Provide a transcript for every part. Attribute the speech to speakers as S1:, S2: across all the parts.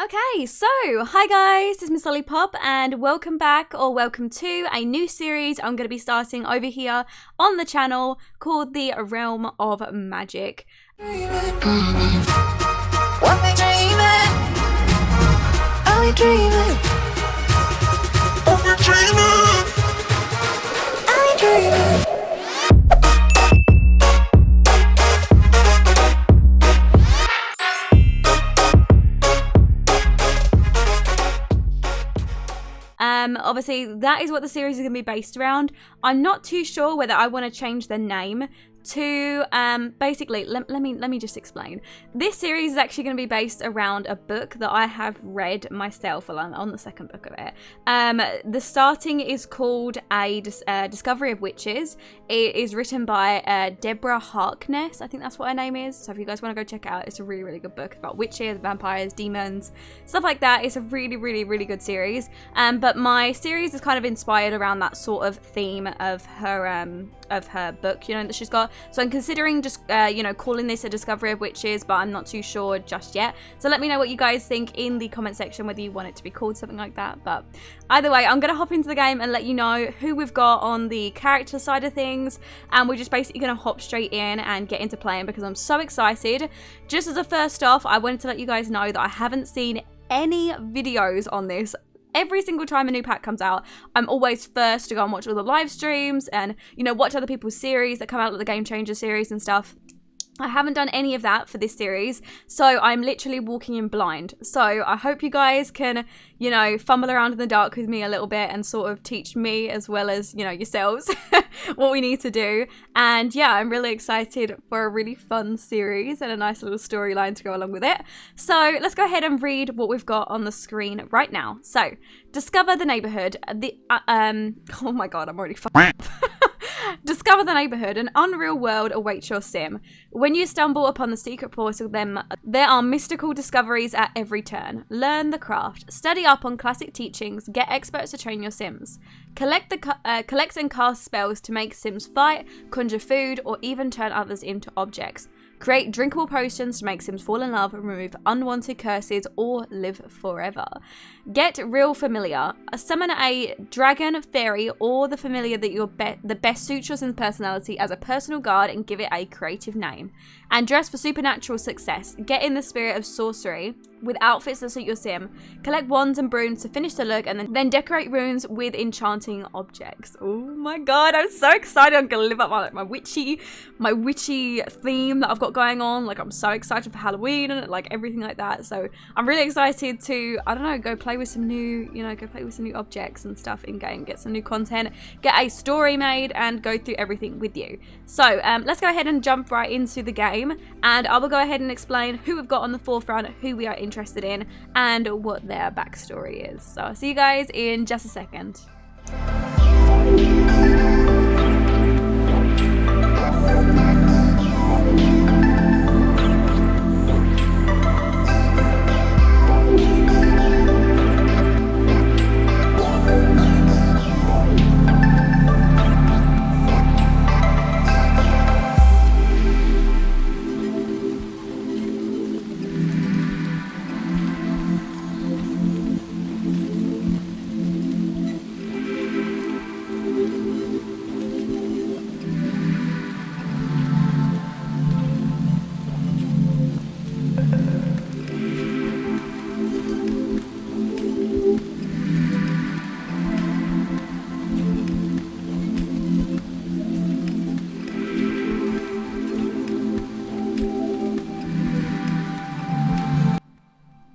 S1: Okay, so hi guys, this is Miss Lollipop and welcome back or welcome to a new series I'm going to be starting over here on the channel called The Realm of Magic.
S2: What we dreaming? Are we dreaming? What we dreaming? Are we dreaming?
S1: Obviously that is what the series is going to be based around. I'm not too sure whether I want to change the name to basically let me just explain. This series is actually going to be based around a book that I have read myself. Well, I'm on the second book of it. The starting is called a Discovery of Witches. It is written by Deborah Harkness. I think that's what her name is. So if you guys want to go check it out, it's a really good book about witches, vampires, demons, stuff like that. It's a really good series. But my series is kind of inspired around that sort of theme of her book, you know, that she's got. So I'm considering just, calling this a Discovery of Witches, but I'm not too sure just yet. So let me know what you guys think in the comment section, whether you want it to be called something like that. But either way, I'm going to hop into the game and let you know who we've got on the character side of things. And we're just basically going to hop straight in and get into playing because I'm so excited. Just as a first off, I wanted to let you guys know that I haven't seen any videos on this. Every single time a new pack comes out, I'm always first to go and watch all the live streams and, watch other people's series that come out, like the Game Changer series and stuff. I haven't done any of that for this series, so I'm literally walking in blind. So I hope you guys can, fumble around in the dark with me a little bit and sort of teach me as well as, yourselves what we need to do. And yeah, I'm really excited for a really fun series and a nice little storyline to go along with it. So let's go ahead and read what we've got on the screen right now. So, discover the neighborhood. Oh my god, I'm already fucking up. Discover the neighborhood. An unreal world awaits your sim. When you stumble upon the secret portal, there are mystical discoveries at every turn. Learn the craft. Study up on classic teachings. Get experts to train your sims. Collect and cast spells to make sims fight, conjure food, or even turn others into objects. Create drinkable potions to make sims fall in love, remove unwanted curses, or live forever. Get real familiar. Summon a dragon, fairy, or the familiar that the best suits your sim's personality as a personal guard and give it a creative name. And dress for supernatural success. Get in the spirit of sorcery with outfits that suit your sim. Collect wands and brooms to finish the look, and then decorate rooms with enchanting objects. Oh my god, I'm so excited. I'm gonna live up my witchy theme that I've got going on. Like, I'm so excited for Halloween and like everything like that. So I'm really excited to, I don't know, go play with some new, objects and stuff in game, get some new content, get a story made, and go through everything with you. So let's go ahead and jump right into the game, and I will go ahead and explain who we've got on the forefront, who we are interested in, and what their backstory is. So I'll see you guys in just a second.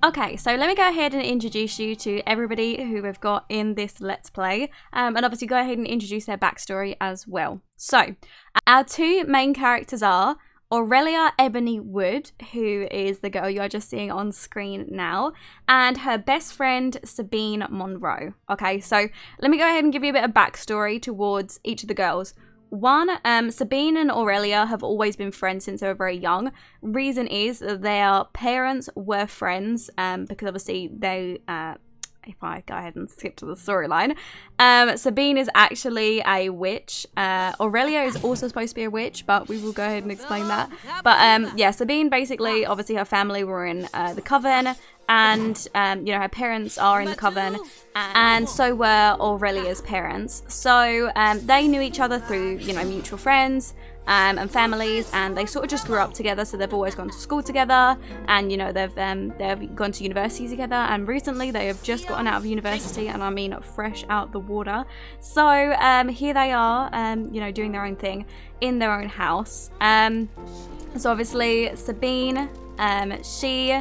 S1: Okay, so let me go ahead and introduce you to everybody who we've got in this Let's Play, and obviously go ahead and introduce their backstory as well. So, our two main characters are Aurelia Ebony-Wood, who is the girl you are just seeing on screen now, and her best friend, Sabine Monroe. Okay, so let me go ahead and give you a bit of backstory towards each of the girls. One, Sabine and Aurelia have always been friends since they were very young. Reason is that their parents were friends, because obviously they, if I go ahead and skip to the storyline, Sabine is actually a witch. Aurelia is also supposed to be a witch, but we will go ahead and explain that. But yeah, Sabine basically, obviously her family were in the Coven, and you know, her parents are in the coven, and so were Aurelia's parents. So they knew each other through, you know, mutual friends and families, and they sort of just grew up together. So they've always gone to school together, and you know, they've gone to university together, and recently they have just gotten out of university, and I mean fresh out the water. So here they are, you know, doing their own thing in their own house. So obviously Sabine, she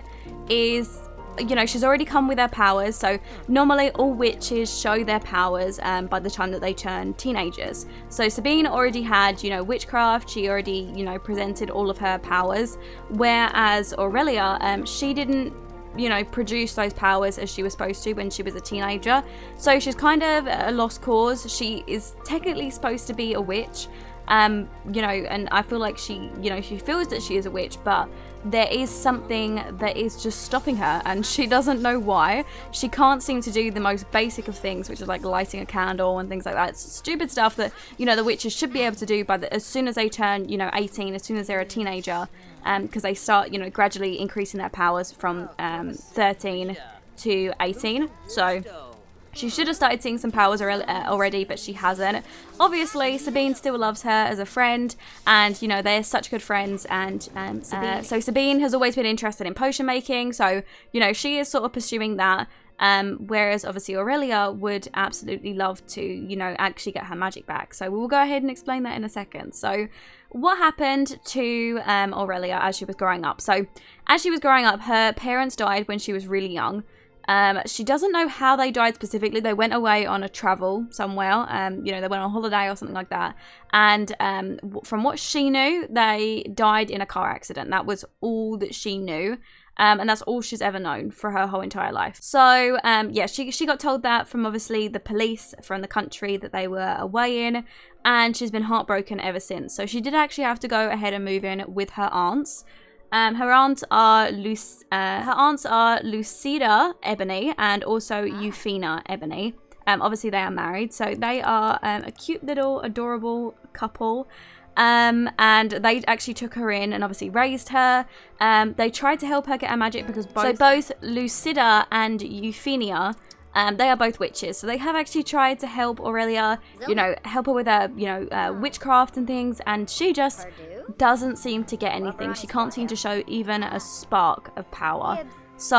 S1: is, you know, she's already come with her powers. So normally all witches show their powers by the time that they turn teenagers. So Sabine already had, you know, witchcraft. She already, you know, presented all of her powers, whereas Aurelia, she didn't, you know, produce those powers as she was supposed to when she was a teenager. So she's kind of a lost cause. She is technically supposed to be a witch, you know, and I feel like she, you know, she feels that she is a witch, but there is something that is just stopping her, and she doesn't know why. She can't seem to do the most basic of things, which is like lighting a candle and things like that. It's stupid stuff that, you know, the witches should be able to do as soon as they turn, you know, 18, as soon as they're a teenager, because they start, you know, gradually increasing their powers from 13 to 18. So she should have started seeing some powers already, but she hasn't. Obviously, Sabine still loves her as a friend, and, you know, they're such good friends, and so Sabine has always been interested in potion making, so, you know, she is sort of pursuing that, whereas obviously Aurelia would absolutely love to, you know, actually get her magic back. So we'll go ahead and explain that in a second. So what happened to Aurelia as she was growing up? So as she was growing up, her parents died when she was really young. She doesn't know how they died specifically. They went away on a travel somewhere. You know, they went on holiday or something like that. And from what she knew, they died in a car accident. That was all that she knew. And that's all she's ever known for her whole entire life. So, yeah, she got told that from obviously the police from the country that they were away in. And she's been heartbroken ever since. So she did actually have to go ahead and move in with her aunts. Her aunts are Lucida Ebony and also Euphina Ebony. Obviously they are married, so they are a cute little adorable couple. And they actually took her in and obviously raised her. They tried to help her get her magic because both Lucida and Euphina, they are both witches, so they have actually tried to help Aurelia, you know, help her with her, you know, witchcraft and things, and she just doesn't seem to get anything. She can't seem to show even a spark of power. So,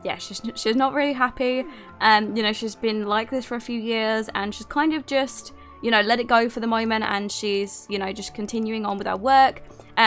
S1: yeah, she's not really happy. You know, she's been like this for a few years, and she's kind of just, you know, let it go for the moment, and she's, you know, just continuing on with her work.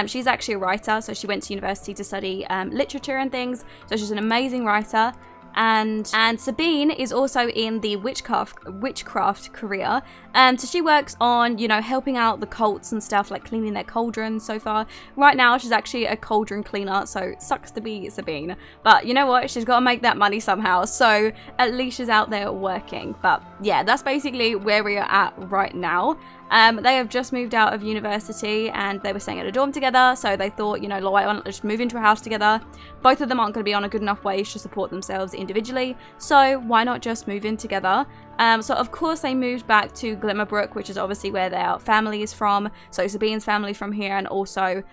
S1: She's actually a writer, so she went to university to study literature and things, so she's an amazing writer. And Sabine is also in the witchcraft career. So she works on, you know, helping out the cults and stuff, like cleaning their cauldrons so far. Right now, she's actually a cauldron cleaner, so it sucks to be Sabine. But you know what? She's got to make that money somehow, so at least she's out there working. But yeah, that's basically where we are at right now. They have just moved out of university and they were staying at a dorm together, so they thought, you know, why not just move into a house together? Both of them aren't going to be on a good enough wage to support themselves individually, so why not just move in together? So of course they moved back to Glimmerbrook, which is obviously where their family is from. So Sabine's family from here, and also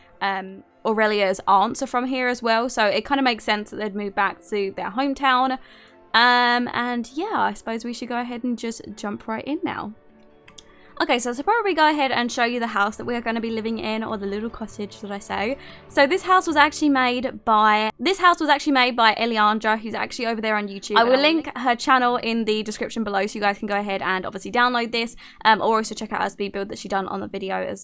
S1: Aurelia's aunts are from here as well, so it kind of makes sense that they'd move back to their hometown. And yeah, I suppose we should go ahead and just jump right in now. Okay, so I'll probably go ahead and show you the house that we're going to be living in, or the little cottage, should I say. So this house was actually made by Eliandra, who's actually over there on YouTube. I will link her channel in the description below, so you guys can go ahead and obviously download this, or also check out her speed build that she done on the video as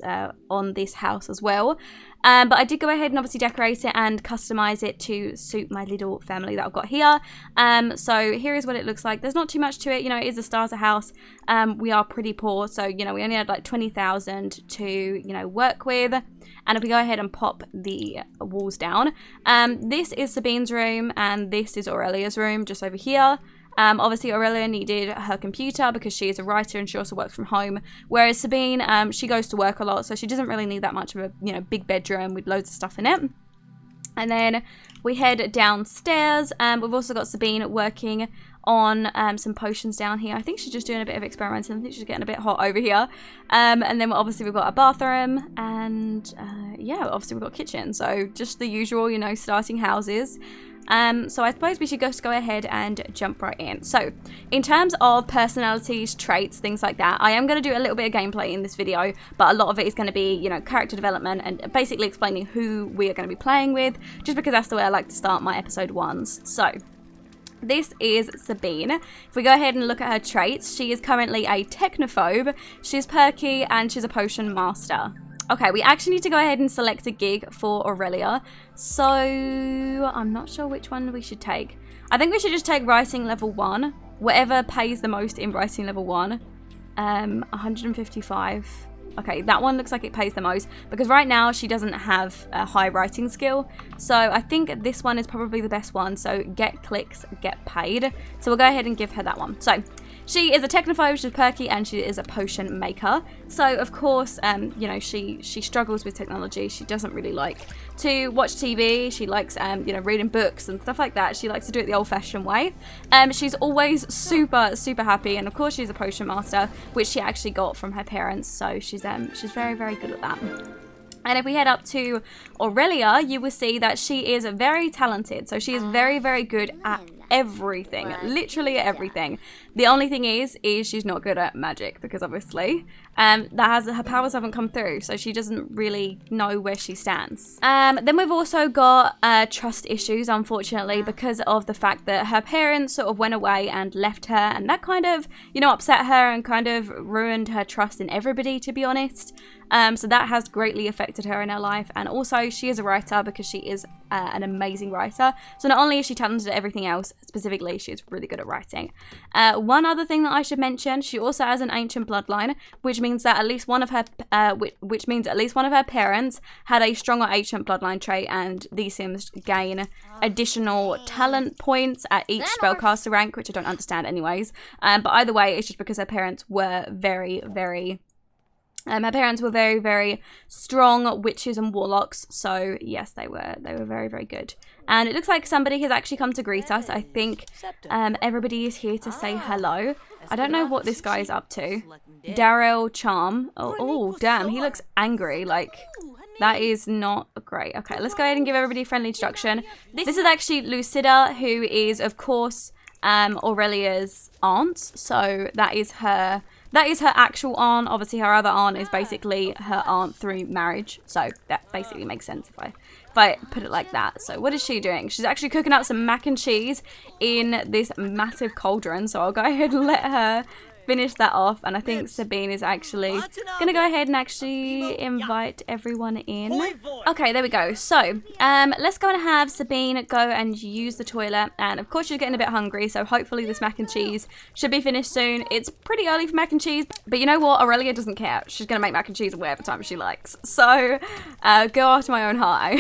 S1: on this house as well. But I did go ahead and obviously decorate it and customize it to suit my little family that I've got here. So here is what it looks like. There's not too much to it, you know, it is a starter house. We are pretty poor, so, you know, we only had like 20,000 to, you know, work with. And if we go ahead and pop the walls down, this is Sabine's room, and this is Aurelia's room just over here. Obviously Aurelia needed her computer because she is a writer and she also works from home, whereas Sabine, she goes to work a lot, so she doesn't really need that much of a, you know, big bedroom with loads of stuff in it. And then we head downstairs. We've also got Sabine working on some potions down here. I think she's just doing a bit of experimenting. I think she's getting a bit hot over here. And then obviously we've got a bathroom, and yeah, obviously we've got a kitchen. So just the usual, you know, starting houses. So I suppose we should just go ahead and jump right in. So in terms of personalities, traits, things like that, I am going to do a little bit of gameplay in this video, but a lot of it is going to be, you know, character development and basically explaining who we are going to be playing with, just because that's the way I like to start my episode 1s. So this is Sabine. If we go ahead and look at her traits, she is currently a technophobe, she's perky, and she's a potion master. Okay, we actually need to go ahead and select a gig for Aurelia. So I'm not sure which one we should take. I think we should just take writing level 1. Whatever pays the most in writing level 1. 155. Okay, that one looks like it pays the most because right now she doesn't have a high writing skill. So I think this one is probably the best one. So get clicks, get paid. So we'll go ahead and give her that one. So she is a technophobe, she's perky, and she is a potion maker. So of course, you know, she struggles with technology. She doesn't really like to watch TV. She likes, you know, reading books and stuff like that. She likes to do it the old-fashioned way. She's always super happy, and of course she's a potion master, which she actually got from her parents. So she's very good at that. And if we head up to Aurelia, you will see that she is very talented. So she is very good at everything, literally everything. The only thing is she's not good at magic because obviously her powers haven't come through, so she doesn't really know where she stands. Then we've also got trust issues, unfortunately, because of the fact that her parents sort of went away and left her, and that kind of, you know, upset her and kind of ruined her trust in everybody, to be honest. So that has greatly affected her in her life, and also she is a writer because she is an amazing writer. So not only is she talented at everything else, specifically she is really good at writing. One other thing that I should mention, she also has an ancient bloodline, which means that at least one of her parents had a stronger ancient bloodline trait, and these Sims gain additional talent points at each spellcaster rank, which I don't understand anyways. But either way, it's just because her parents were very strong witches and warlocks, so yes, they were very good. And it looks like somebody has actually come to greet us. I think everybody is here to say hello. I don't know what this guy is up to. Darrell Charm. Oh damn, he looks angry. Like, that is not great. Okay, let's go ahead and give everybody a friendly introduction. This is actually Lucida, who is of course Aurelia's aunt. So that is her actual aunt. Obviously her other aunt is basically her aunt through marriage, so that basically makes sense if I put it like that. So what is she doing? She's actually cooking up some mac and cheese in this massive cauldron, so I'll go ahead and let her finish that off. And I think Sabine is actually gonna go ahead and actually invite everyone in. Okay, there we go. So let's go and have Sabine go and use the toilet, and of course she's getting a bit hungry, so hopefully this mac and cheese should be finished soon. It's pretty early for mac and cheese, but you know what, Aurelia doesn't care. She's gonna make mac and cheese whatever time she likes, so go after my own heart.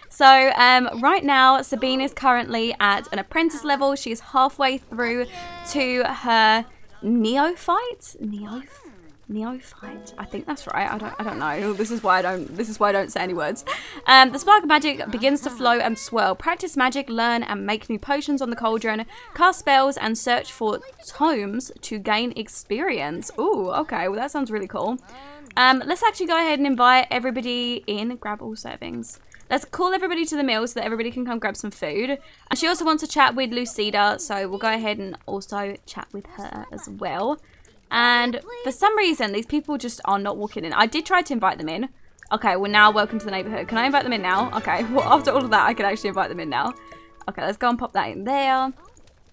S1: So right now Sabine is currently at an apprentice level. She's halfway through to her neophyte. I think that's right. I don't know. This is why I don't say any words. The spark of magic begins to flow and swirl. Practice magic, learn and make new potions on the cauldron. Cast spells and search for tomes to gain experience. Ooh, okay. Well, that sounds really cool. Let's actually go ahead and invite everybody in. Grab all servings. Let's call everybody to the meal so that everybody can come grab some food. And she also wants to chat with Lucida, so we'll go ahead and also chat with her as well. And for some reason, these people just are not walking in. I did try to invite them in. Okay, well now, welcome to the neighborhood. Can I invite them in now? Okay, well after all of that, I can actually invite them in now. Okay, let's go and pop that in there.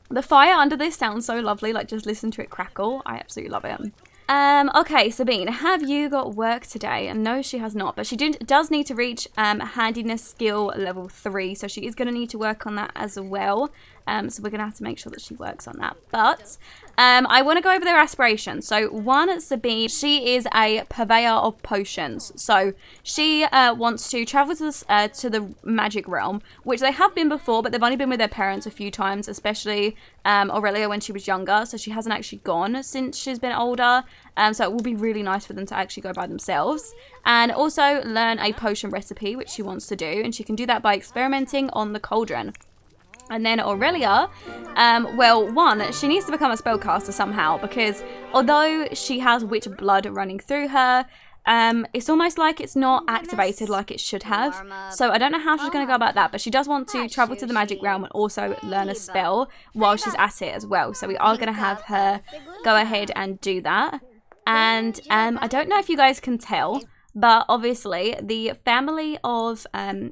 S1: The fire under this sounds so lovely, like just listen to it crackle. I absolutely love it. Okay, Sabine, have you got work today? And no, she has not, but she does need to reach handiness skill level 3, so she is going to need to work on that as well. So we're going to have to make sure that she works on that. But I want to go over their aspirations. So one, Sabine, she is a purveyor of potions. So she wants to travel to the magic realm, which they have been before, but they've only been with their parents a few times, especially Aurelia when she was younger. So she hasn't actually gone since she's been older. So it will be really nice for them to actually go by themselves. And also learn a potion recipe, which she wants to do. And she can do that by experimenting on the cauldron. And then Aurelia, well, one, she needs to become a spellcaster somehow, because although she has witch blood running through her, it's almost like it's not activated like it should have. So I don't know how she's going to go about that, but she does want to travel to the magic realm and also learn a spell while she's at it as well. So we are going to have her go ahead and do that. And I don't know if you guys can tell, but obviously the family of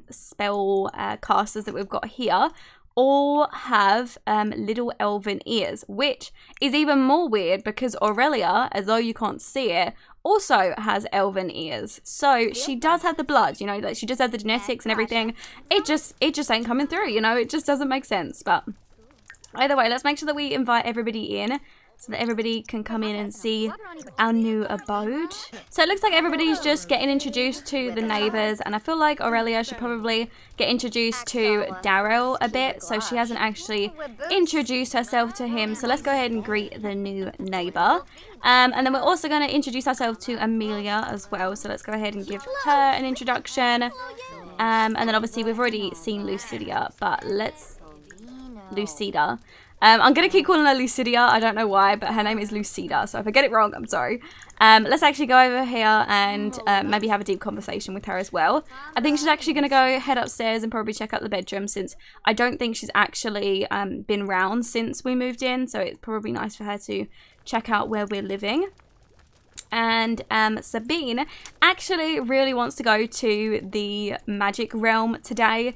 S1: spell casters that we've got here all have little elven ears, which is even more weird because Aurelia, as though you can't see it, also has elven ears. So she does have the blood, you know, like she does have the genetics and everything. It just ain't coming through, you know, it just doesn't make sense. But either way, let's make sure that we invite everybody in, so that everybody can come in and see our new abode. So it looks like everybody's just getting introduced to the neighbours, and I feel like Aurelia should probably get introduced to Daryl a bit, so she hasn't actually introduced herself to him. So let's go ahead and greet the new neighbour. And then we're also going to introduce ourselves to Amelia as well, so let's go ahead and give her an introduction. And then obviously we've already seen Lucidia, but let's... Lucida. I'm going to keep calling her Lucidia. I don't know why, but her name is Lucida. So if I get it wrong, I'm sorry. Let's actually go over here and maybe have a deep conversation with her as well. I think she's actually going to go head upstairs and probably check out the bedroom, since I don't think she's actually been round since we moved in. So it's probably nice for her to check out where we're living. And Sabine actually really wants to go to the magic realm today,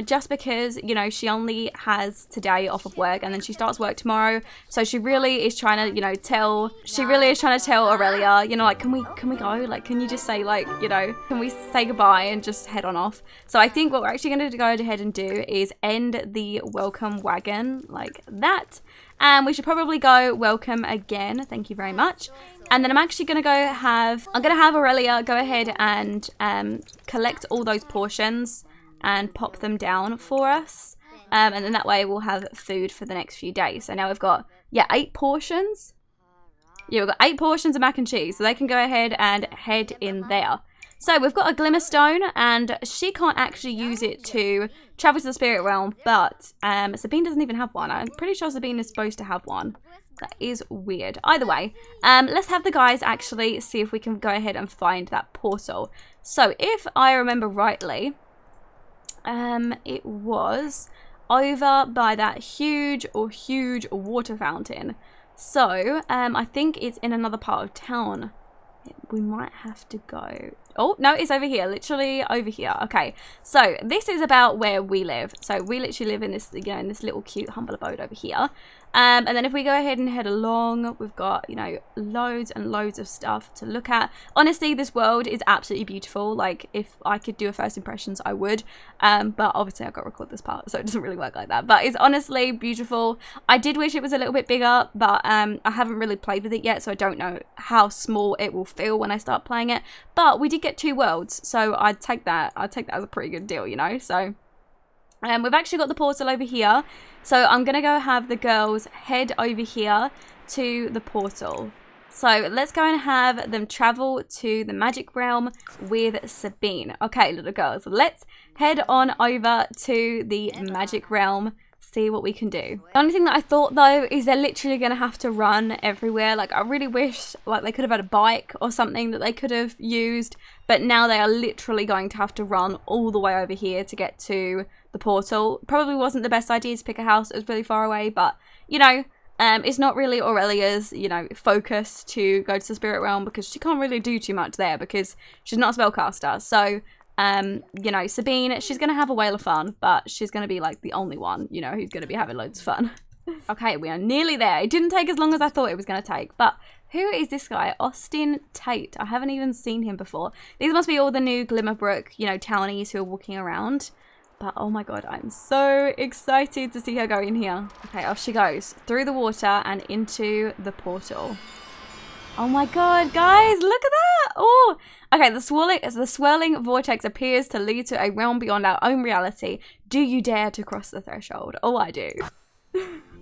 S1: just because, you know, she only has today off of work and then she starts work tomorrow. So she really is trying to, you know, tell Aurelia, you know, like, can we go? Like, can you just say, like, you know, can we say goodbye and just head on off? So I think what we're actually going to go ahead and do is end the welcome wagon like that. And we should probably go welcome again. Thank you very much. And then I'm actually going to have Aurelia go ahead and collect all those portions and pop them down for us. And then that way we'll have food for the next few days. So now we've got, 8 portions. Yeah, we've got 8 portions of mac and cheese. So they can go ahead and head in there. So we've got a glimmer stone, and she can't actually use it to travel to the spirit realm, but Sabine doesn't even have one. I'm pretty sure Sabine is supposed to have one. That is weird. Either way, let's have the guys actually see if we can go ahead and find that portal. So if I remember rightly, it was over by that huge water fountain. So I think it's in another part of town. We might have to go. Oh, no, it's over here. Literally over here. Okay, so this is about where we live. So we literally live in this, you know, in this little cute humble abode over here. And then if we go ahead and head along, we've got, you know, loads and loads of stuff to look at. Honestly, this world is absolutely beautiful. Like, if I could do a first impressions, I would. But obviously I've got to record this part, so it doesn't really work like that. But it's honestly beautiful. I did wish it was a little bit bigger, but I haven't really played with it yet, so I don't know how small it will feel when I start playing it. But we did get 2 worlds, so I'd take that. I'd take that as a pretty good deal, you know, so... we've actually got the portal over here, so I'm going to go have the girls head over here to the portal. So let's go and have them travel to the magic realm with Sabine. Okay, little girls, let's head on over to the magic realm, see what we can do. The only thing that I thought, though, is they're literally going to have to run everywhere. Like, I really wish, like, they could have had a bike or something that they could have used, but now they are literally going to have to run all the way over here to get to the portal. Probably wasn't the best idea to pick a house that was really far away, but, you know, it's not really Aurelia's, you know, focus to go to the spirit realm, because she can't really do too much there because she's not a spellcaster. So, you know, Sabine, she's going to have a whale of fun, but she's going to be, like, the only one, you know, who's going to be having loads of fun. Okay, we are nearly there. It didn't take as long as I thought it was going to take, but who is this guy? Austin Tate. I haven't even seen him before. These must be all the new Glimmerbrook, you know, townies who are walking around. But oh my god, I'm so excited to see her go in here. Okay, off she goes. Through the water and into the portal. Oh my god, guys, look at that! Oh, okay, the swirling vortex appears to lead to a realm beyond our own reality. Do you dare to cross the threshold? Oh, I do.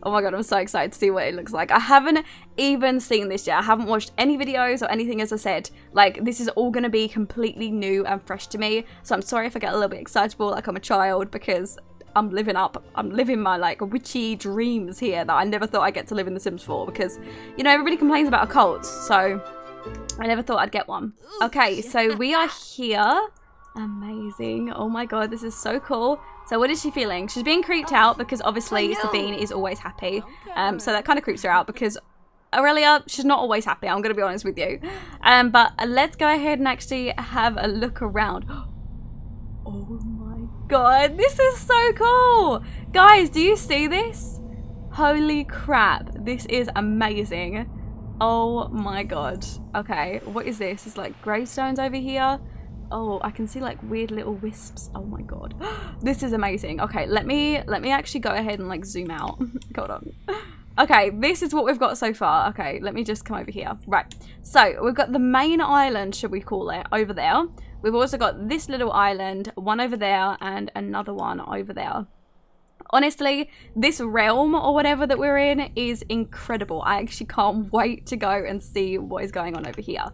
S1: Oh my god, I'm so excited to see what it looks like. I haven't even seen this yet. I haven't watched any videos or anything, as I said. Like, this is all going to be completely new and fresh to me. So I'm sorry if I get a little bit excitable like I'm a child, because I'm living my, like, witchy dreams here that I never thought I'd get to live in The Sims 4, because, you know, everybody complains about occults. So I never thought I'd get one. Okay, so we are here. Amazing. Oh my god, this is so cool. So what is she feeling? She's being creeped out because obviously Sabine is always happy. So that kind of creeps her out because Aurelia, she's not always happy. I'm going to be honest with you. But let's go ahead and actually have a look around. Oh my god, this is so cool. Guys, do you see this? Holy crap, this is amazing. Oh my god. Okay, what is this? It's like gravestones over here. Oh, I can see like weird little wisps. Oh my god. This is amazing. Okay, let me actually go ahead and like zoom out. Hold on. Okay, this is what we've got so far. Okay, let me just come over here. Right. So, we've got the main island, should we call it, over there. We've also got this little island, one over there, and another one over there. Honestly, this realm or whatever that we're in is incredible. I actually can't wait to go and see what is going on over here.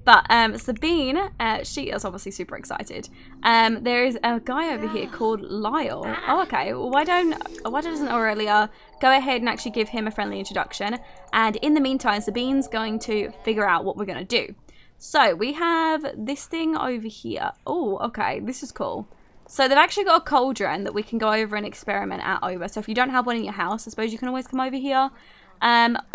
S1: But Sabine, she is obviously super excited. There is a guy over here called Lyle. Oh, okay. Well, why doesn't Aurelia go ahead and actually give him a friendly introduction? And in the meantime, Sabine's going to figure out what we're going to do. So we have this thing over here. Oh, okay. This is cool. So they've actually got a cauldron that we can go over and experiment at over. So if you don't have one in your house, I suppose you can always come over here.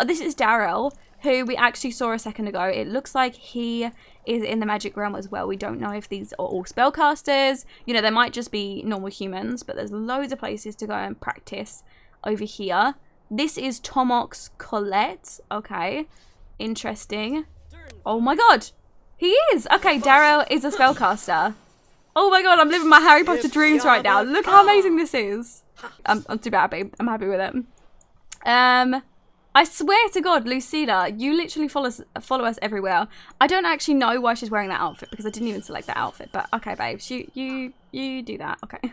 S1: This is Darryl, who we actually saw a second ago. It looks like he is in the magic realm as well. We don't know if these are all spellcasters. You know, they might just be normal humans, but there's loads of places to go and practice over here. This is Tomok's Colette. Okay, interesting. Oh my god, he is! Okay, Darryl is a spellcaster. Oh my god, I'm living my Harry Potter dreams right now. Look how amazing this is. I'm super happy. I'm happy with it. I swear to God, Lucida, you literally follow us everywhere. I don't actually know why she's wearing that outfit because I didn't even select that outfit. But okay, babes, you do that. Okay.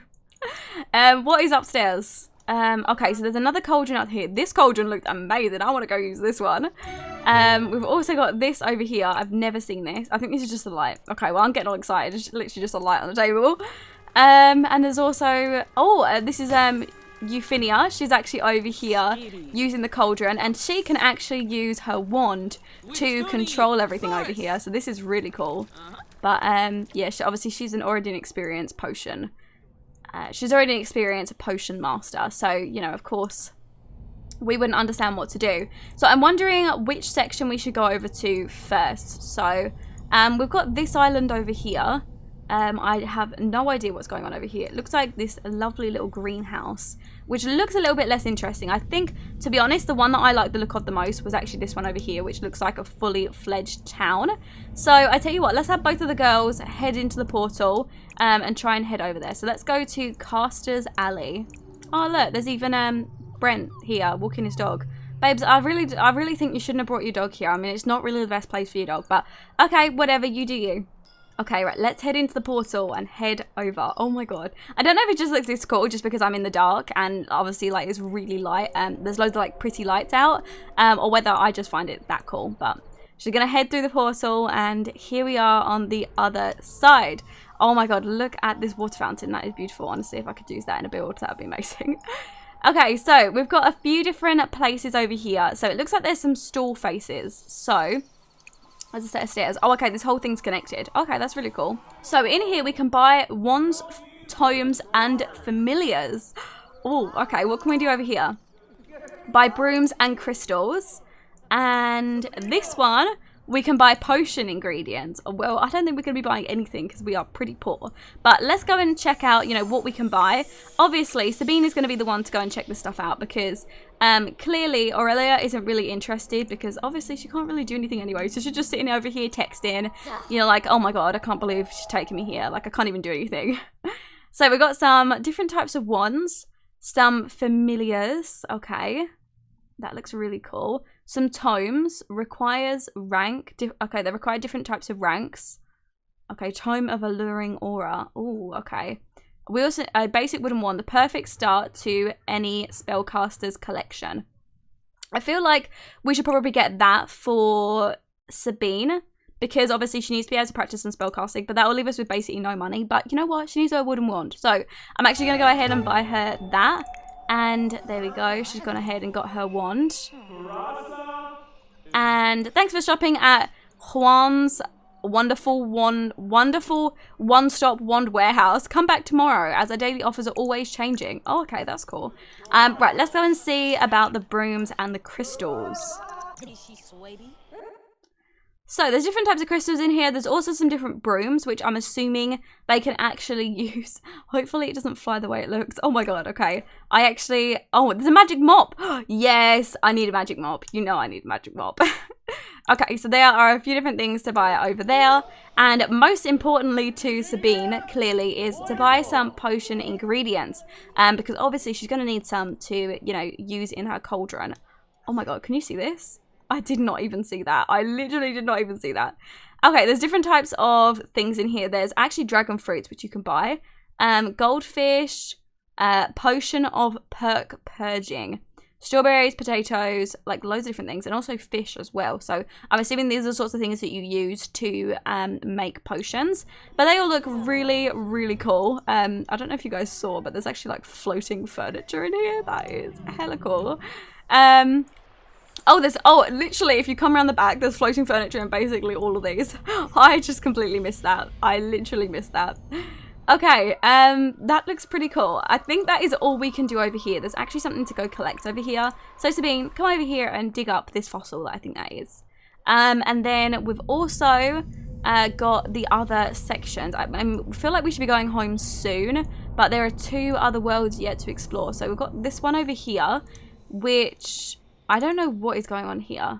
S1: What is upstairs? Okay, so there's another cauldron out here. This cauldron looked amazing. I want to go use this one. We've also got this over here. I've never seen this. I think this is just a light. Okay, well, I'm getting all excited. It's literally just a light on the table. And there's also... Oh, this is Euphemia. She's actually over here using the cauldron. And she can actually use her wand to control everything over here. So this is really cool. But, yeah, obviously she's already an experienced potion. She's already an experienced potion master. So, you know, of course... we wouldn't understand what to do. So I'm wondering which section we should go over to first. So we've got this island over here. I have no idea what's going on over here. It looks like this lovely little greenhouse, which looks a little bit less interesting. I think, to be honest, the one that I like the look of the most was actually this one over here, which looks like a fully fledged town. So I tell you what, let's have both of the girls head into the portal and try and head over there. So let's go to Caster's Alley. Oh look, there's even Brent here walking his dog. Babes, I really think you shouldn't have brought your dog here. I mean, it's not really the best place for your dog, but okay, whatever, you do you. Okay, right, let's head into the portal and head over. Oh my god. I don't know if it just looks this cool just because I'm in the dark and obviously like it's really light and there's loads of like pretty lights out, or whether I just find it that cool. But she's gonna head through the portal and here we are on the other side. Oh my god, look at this water fountain. That is beautiful. Honestly, if I could use that in a build, that would be amazing. Okay, so we've got a few different places over here. So it looks like there's some stall faces. So there's a set of stairs. Oh, okay, this whole thing's connected. Okay, that's really cool. So in here we can buy wands, tomes, and familiars. Oh, okay, what can we do over here? Buy brooms and crystals. And this one, we can buy potion ingredients. Well, I don't think we're going to be buying anything because we are pretty poor. But let's go and check out, you know, what we can buy. Obviously, Sabine is going to be the one to go and check this stuff out because clearly Aurelia isn't really interested because obviously she can't really do anything anyway. So she's just sitting over here texting, you know, like, oh my god, I can't believe she's taking me here. Like, I can't even do anything. So we've got some different types of wands, some familiars. Okay, that looks really cool. Some tomes, requires rank. Okay, they require different types of ranks. Okay, tome of alluring aura. Oh, okay. We also, a basic wooden wand, the perfect start to any spellcaster's collection. I feel like we should probably get that for Sabine because obviously she needs to be able to practice some spellcasting, but that will leave us with basically no money. But you know what? She needs a wooden wand. So I'm actually going to go ahead and buy her that. And there we go. She's gone ahead and got her wand. And thanks for shopping at Juan's wonderful one-stop wand warehouse. Come back tomorrow as our daily offers are always changing. Oh, okay, that's cool. Right, let's go and see about the brooms and the crystals. So there's different types of crystals in here. There's also some different brooms, which I'm assuming they can actually use. Hopefully it doesn't fly the way it looks. Oh my god, okay. Oh, there's a magic mop. Yes, I need a magic mop. You know I need a magic mop. Okay, so there are a few different things to buy over there. And most importantly to Sabine, clearly, is to buy some potion ingredients. Because obviously she's going to need some to, you know, use in her cauldron. Oh my god, can you see this? I did not even see that. I literally did not even see that. Okay, there's different types of things in here. There's actually dragon fruits, which you can buy. Goldfish, potion of perk purging. Strawberries, potatoes, like loads of different things. And also fish as well. So I'm assuming these are the sorts of things that you use to make potions. But they all look really, really cool. I don't know if you guys saw, but there's actually like floating furniture in here. That is hella cool. Literally, if you come around the back, there's floating furniture and basically all of these. I just completely missed that. I literally missed that. Okay, that looks pretty cool. I think that is all we can do over here. There's actually something to go collect over here. So Sabine, come over here and dig up this fossil that I think that is. And then we've also got the other sections. I feel like we should be going home soon, but there are 2 other worlds yet to explore. So we've got this one over here, which I don't know what is going on here.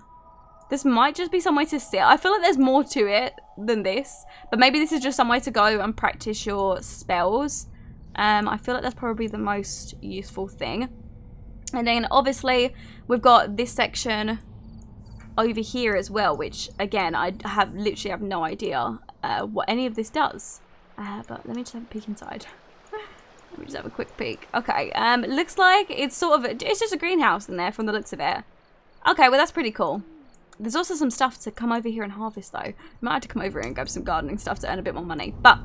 S1: This might just be somewhere to sit. I feel like there's more to it than this, but maybe this is just somewhere to go and practice your spells. I feel like that's probably the most useful thing. And then obviously we've got this section over here as well, which again, I literally have no idea what any of this does. But let me just have a peek inside. Let me just have a quick peek. Okay, looks like it's just a greenhouse in there from the looks of it. Okay, well that's pretty cool. There's also some stuff to come over here and harvest though. Might have to come over here and grab some gardening stuff to earn a bit more money. But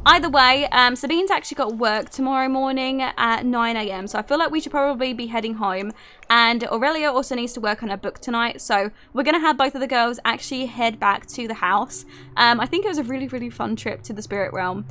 S1: either way, Sabine's actually got work tomorrow morning at 9 AM. So I feel like we should probably be heading home. And Aurelia also needs to work on her book tonight. So we're going to have both of the girls actually head back to the house. I think it was a really, really fun trip to the spirit realm.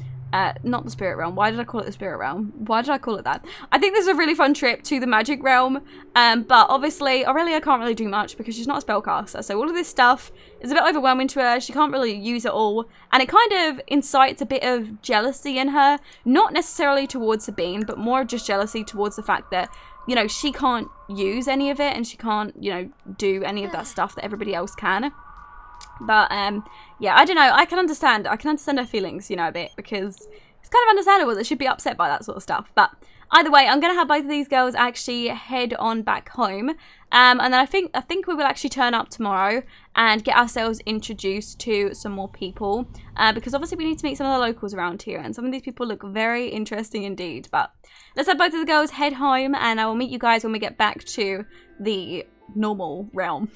S1: Not the spirit realm. Why did I call it the spirit realm? Why did I call it that? I think this is a really fun trip to the magic realm. But obviously Aurelia can't really do much because she's not a spellcaster. So all of this stuff is a bit overwhelming to her. She can't really use it all. And it kind of incites a bit of jealousy in her. Not necessarily towards Sabine, but more just jealousy towards the fact that, you know, she can't use any of it. And she can't, you know, do any of that stuff that everybody else can. But yeah, I don't know. I can understand her feelings, you know, a bit, because it's kind of understandable that she'd be upset by that sort of stuff. But either way, I'm gonna have both of these girls actually head on back home, and then I think we will actually turn up tomorrow and get ourselves introduced to some more people, because obviously we need to meet some of the locals around here, and some of these people look very interesting indeed. But let's have both of the girls head home, and I will meet you guys when we get back to the normal realm.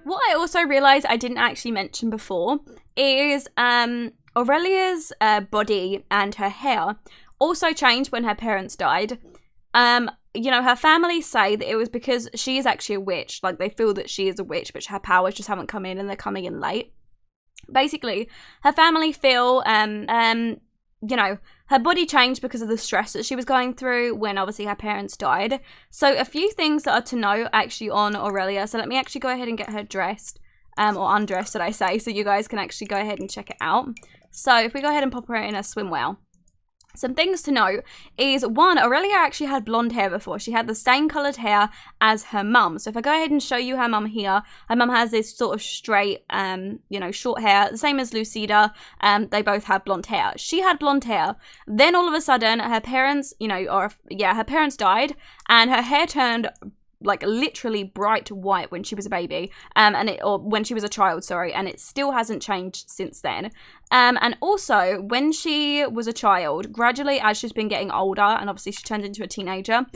S1: What I also realised I didn't actually mention before is Aurelia's body and her hair also changed when her parents died. You know, her family say that it was because she is actually a witch. Like, they feel that she is a witch, but her powers just haven't come in and they're coming in late. Basically, her family feel, you know, her body changed because of the stress that she was going through when obviously her parents died. So a few things that are to know actually on Aurelia. So let me actually go ahead and get her dressed, or undressed, did I say, so you guys can actually go ahead and check it out. So if we go ahead and pop her in a swimwear. Some things to note is, one, Aurelia actually had blonde hair before. She had the same coloured hair as her mum. So if I go ahead and show you her mum here, her mum has this sort of straight, you know, short hair, the same as Lucida. They both had blonde hair. She had blonde hair. Then all of a sudden, her parents, you know, her parents died, and her hair turned like literally bright white when she was a baby, or when she was a child, sorry, and it still hasn't changed since then. And also, when she was a child, gradually as she's been getting older, and obviously she turned into a teenager,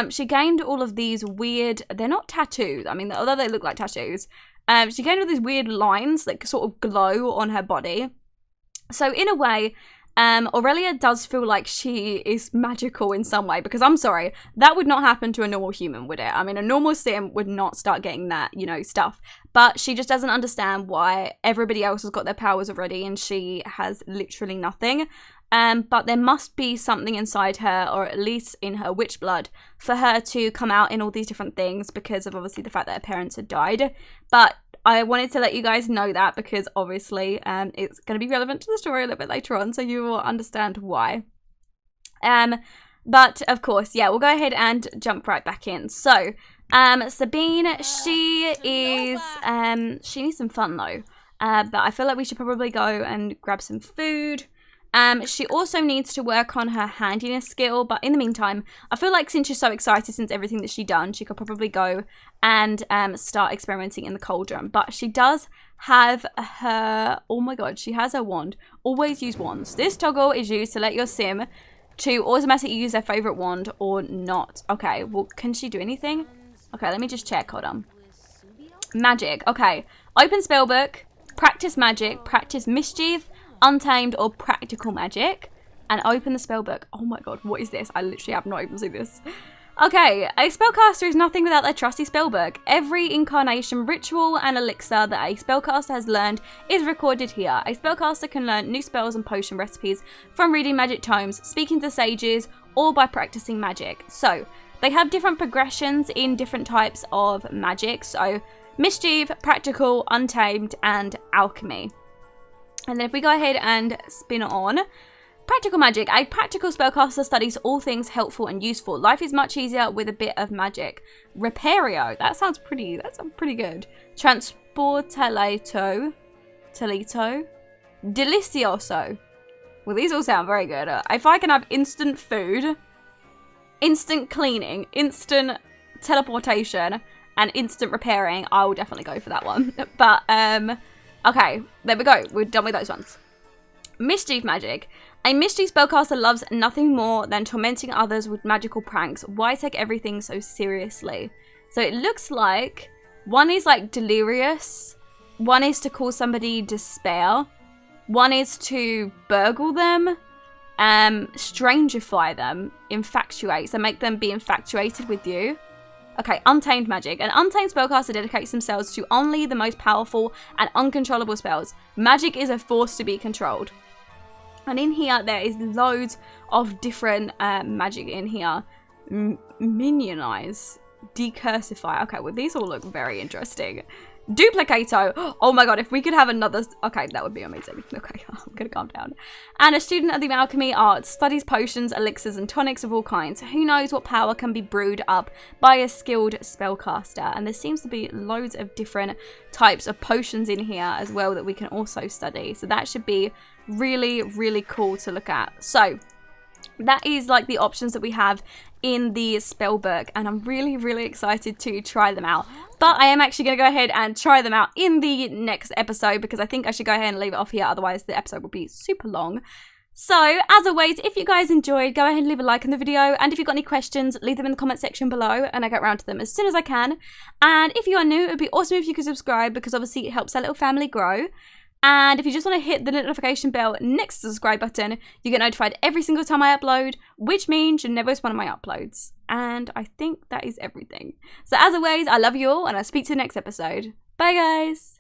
S1: she gained all of these weird, they're not tattoos, I mean, although they look like tattoos, she gained all these weird lines that sort of glow on her body. So in a way, Aurelia does feel like she is magical in some way, because I'm sorry, that would not happen to a normal human, would it? I mean, a normal sim would not start getting that, you know, stuff. But she just doesn't understand why everybody else has got their powers already and she has literally nothing. But there must be something inside her, or at least in her witch blood, for her to come out in all these different things, because of obviously the fact that her parents had died. But I wanted to let you guys know that, because obviously it's going to be relevant to the story a little bit later on, so you will understand why. But of course, yeah, we'll go ahead and jump right back in. So Sabine, she needs some fun though. But I feel like we should probably go and grab some food. She also needs to work on her handiness skill, but in the meantime, I feel like since she's so excited since everything that she's done, she could probably go and start experimenting in the cauldron. But she does have her, oh my god, she has her wand. Always use wands. This toggle is used to let your sim to automatically use their favorite wand or not. Okay, well, can she do anything? Okay, let me just check, hold on. Magic, okay. Open spellbook, practice magic, practice mischief, untamed or practical magic, and open the spellbook. Oh my god, what is this? I literally have not even seen this. Okay, a spellcaster is nothing without their trusty spellbook. Every incarnation, ritual, and elixir that a spellcaster has learned is recorded here. A spellcaster can learn new spells and potion recipes from reading magic tomes, speaking to sages, or by practicing magic. So, they have different progressions in different types of magic. So, mischief, practical, untamed, and alchemy. And then if we go ahead and spin on practical magic, a practical spellcaster studies all things helpful and useful. Life is much easier with a bit of magic. Repario, that sounds pretty good. Transportalato, delicioso. Well, these all sound very good. If I can have instant food, instant cleaning, instant teleportation, and instant repairing, I will definitely go for that one. But okay, there we go. We're done with those ones. Mischief magic. A mischief spellcaster loves nothing more than tormenting others with magical pranks. Why take everything so seriously? So it looks like one is like delirious, one is to cause somebody despair, one is to burgle them, strangify them, infatuate, so make them be infatuated with you. Okay, untamed magic. An untamed spellcaster dedicates themselves to only the most powerful and uncontrollable spells. Magic is a force to be controlled. And in here, there is loads of different magic in here. Minionize. Decursify. Okay, well, these all look very interesting. Duplicato. Oh my god, if we could have another... Okay, that would be amazing. Okay, I'm gonna calm down. And a student of the alchemy arts studies potions, elixirs, and tonics of all kinds. Who knows what power can be brewed up by a skilled spellcaster? And there seems to be loads of different types of potions in here as well that we can also study. So that should be really, really cool to look at. So that is like the options that we have in the spellbook, and I'm really, really excited to try them out. But I am actually going to go ahead and try them out in the next episode, because I think I should go ahead and leave it off here, otherwise the episode will be super long. So, as always, if you guys enjoyed, go ahead and leave a like on the video, and if you've got any questions, leave them in the comment section below, and I get around to them as soon as I can. And if you are new, it would be awesome if you could subscribe, because obviously it helps our little family grow. And if you just want to hit the notification bell next to the subscribe button, you get notified every single time I upload, which means you'll never miss one of my uploads. And I think that is everything. So as always, I love you all, and I'll speak to you next episode. Bye, guys!